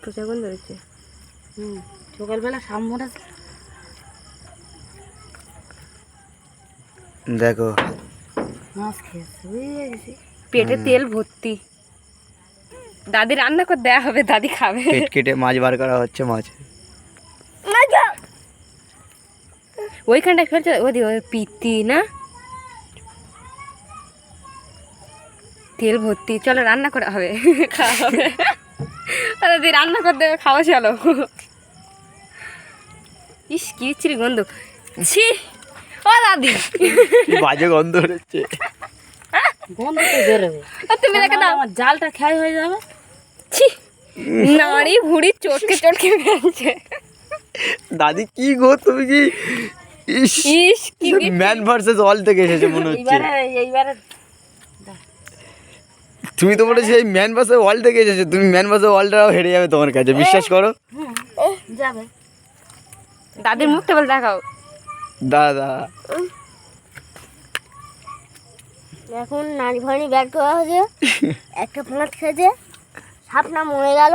পচা গন্ধ হচ্ছে। সকালবেলা সামনে দেখো মাছ খেয়েছে, বুঝে গেছি। পেটে তেল ভর্তি। দাদি রান্না করে দেয়া হবে, দাদি খাবে। পেট কেটে মাছ বার করা হচ্ছে। মাছ ওইখানটায় ফেলছে ওদি ওই পিত্তি না, তেল ভর্তি। চলো রান্না করা হবে, খাওয়া হবে। দাদি রান্না করে দেবে, খাওয়া চলো। ইস কি বিচ্ছিরি গন্ধ, ছি। ও দাদি কি বাজে গন্ধ হচ্ছে। গন্ধ তো বেরোবে। তুমি রেখে দাও, আমার জালটা খাই হয়ে যাবে। ছি, নাড়ি ভুড়ি চটকে চটকে ফেলছে। দাদি কি গো তুমি কি? ইস ইস কি ম্যান ভার্সেস ওয়ার্ল্ড থেকে এসেছে মনে হচ্ছে। এইবারে তুমি তো বলে সেই ম্যান ভার্সেস ওয়ার্ল্ড থেকে এসেছো, তুমি ম্যান ভার্সেস ওয়ার্ল্ডটাও হেরে যাবে তোমার কাছে, বিশ্বাস করো। যাবে। দাদির মুখটা বলে দেখাও। দাদা এখন নানি ভানি ব্যাট করা হয়েছে, একটা মাছ খেয়েছে, সাপটা মরে গেল।